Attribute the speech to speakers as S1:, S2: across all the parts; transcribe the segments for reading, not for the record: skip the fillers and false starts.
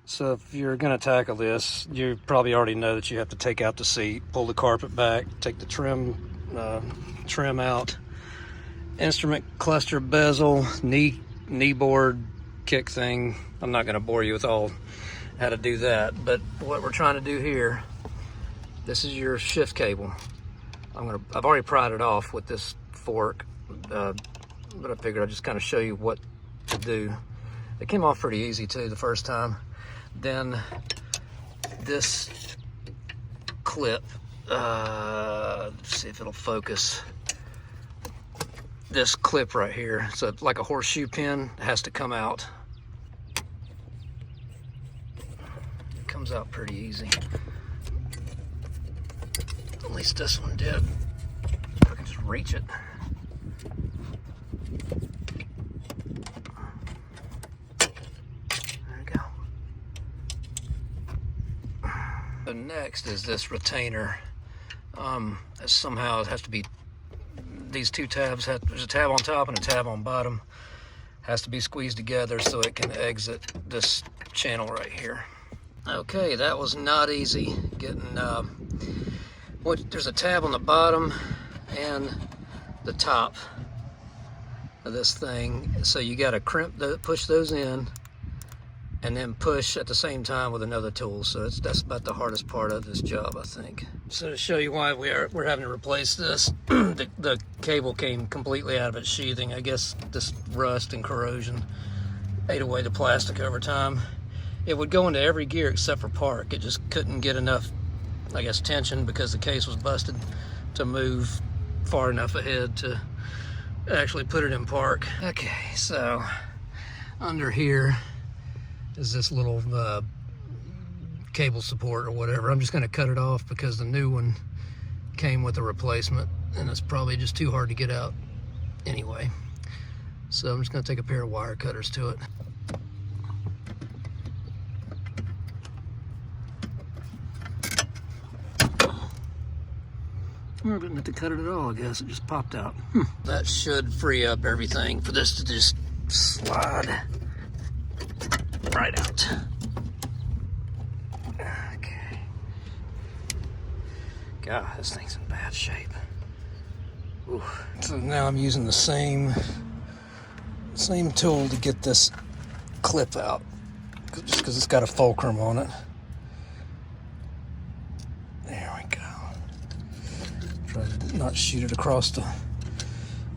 S1: So if you're going to tackle this, you probably already know that you have to take out the seat, pull the carpet back, take the trim out, instrument cluster bezel, knee board, kick thing. I'm not going to bore you with all how to do that, but what we're trying to do here, this is your shift cable. I've already pried it off with this fork, but I figured I'd just kind of show you what to do. It came off pretty easy too the first time. Then this clip, let's see if it'll focus. This clip right here, so like a horseshoe pin, has to come out. It comes out pretty easy. At least this one did. I can just reach it. So next is this retainer. Somehow it has to be, these two tabs, there's a tab on top and a tab on bottom. Has to be squeezed together so it can exit this channel right here. Okay, that was not easy. There's a tab on the bottom and the top of this thing. So you gotta push those in, and then push at the same time with another tool. So that's about the hardest part of this job, I think. So to show you why we're having to replace this, the cable came completely out of its sheathing. I guess this rust and corrosion ate away the plastic over time. It would go into every gear except for park. It just couldn't get enough, I guess, tension because the case was busted to move far enough ahead to actually put it in park. Okay, so under here is this little cable support or whatever. I'm just going to cut it off because the new one came with a replacement and it's probably just too hard to get out anyway. So I'm just going to take a pair of wire cutters to it. I didn't have to cut it at all, I guess. It just popped out. That should free up everything for this to just slide right out. Okay. God, this thing's in bad shape. Ooh. So now I'm using the same tool to get this clip out, just because it's got a fulcrum on it. There we go. Try to not shoot it across the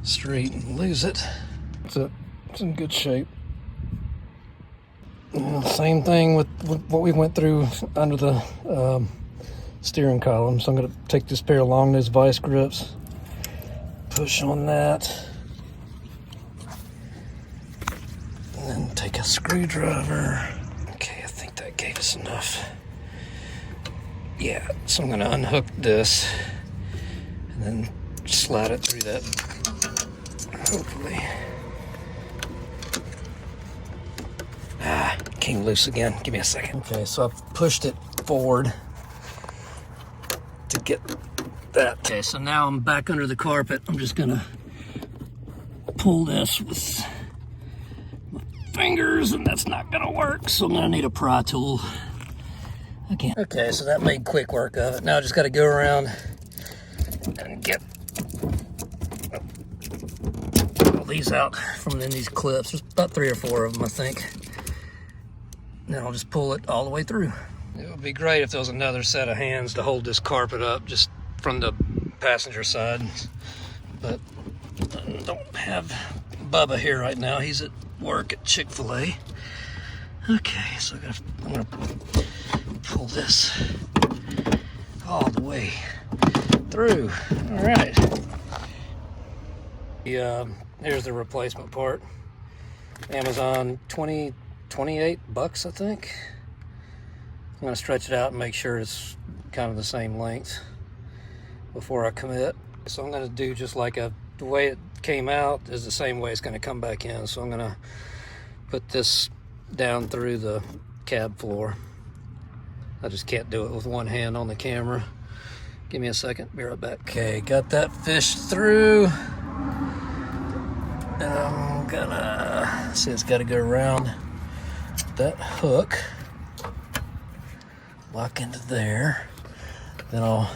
S1: street and lose it. It's in good shape. Same thing with what we went through under the steering column. So I'm going to take this pair of long nose vice grips, push on that, and then take a screwdriver. Okay, I think that gave us enough. Yeah, so I'm going to unhook this and then slide it through that, hopefully. Came loose again. Give me a second. Okay, so I've pushed it forward to get that. Okay, so now I'm back under the carpet. I'm just gonna pull this with my fingers, and that's not gonna work, so I'm gonna need a pry tool again. Okay, so that made quick work of it. Now I just gotta go around and get all these out from in these clips. There's about 3 or 4 of them, I think. Then I'll just pull it all the way through. It would be great if there was another set of hands to hold this carpet up just from the passenger side, but I don't have Bubba here right now. He's at work at Chick-fil-A. Okay, so I'm gonna pull this all the way through. All right. Here's the replacement part. Amazon 28 bucks, I think. I'm gonna stretch it out and make sure it's kind of the same length before I commit. So I'm gonna do just like the way it came out is the same way it's gonna come back in. So I'm gonna put this down through the cab floor. I just can't do it with one hand on the camera. Give me a second, be right back. Okay, got that fished through. And I'm gonna see, it's gotta go around that hook. lock into there. Then I'll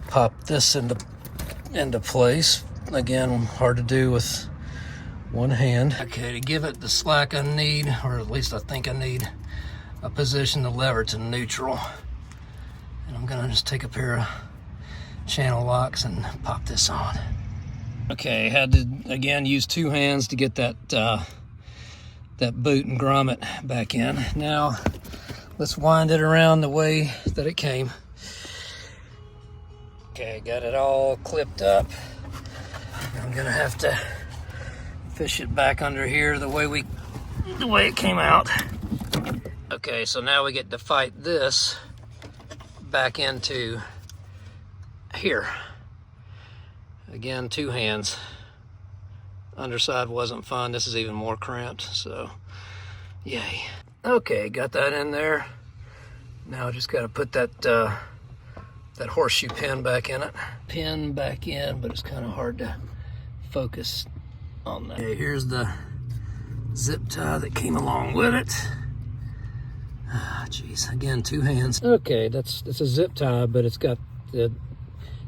S1: pop this into place. Again, hard to do with one hand. Okay, to give it the slack I need, or at least I think I need, I position the lever to neutral. And I'm gonna just take a pair of channel locks and pop this on. Okay, had to again use two hands to get that that boot and grommet back in. Now let's wind it around the way that it came. Okay, got it all clipped up. I'm gonna have to fish it back under here the way it came out. Okay, so now we get to fight this back into here. Again, two hands. Underside wasn't fun. This is even more cramped, so yay. Okay, got that in there. Now I just got to put that that horseshoe pin back in it. Pin back in, but it's kind of hard to focus on that. Okay, here's the zip tie that came along with it. Ah, jeez, again, two hands. Okay, that's a zip tie, but it's got the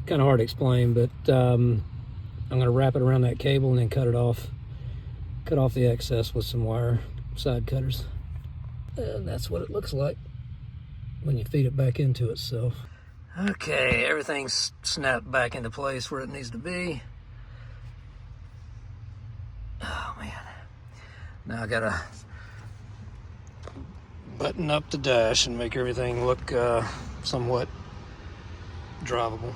S1: kind of hard to explain, but I'm gonna wrap it around that cable and then cut it off. Cut off the excess with some wire side cutters. And that's what it looks like when you feed it back into itself. Okay, everything's snapped back into place where it needs to be. Oh man. Now I gotta button up the dash and make everything look somewhat drivable.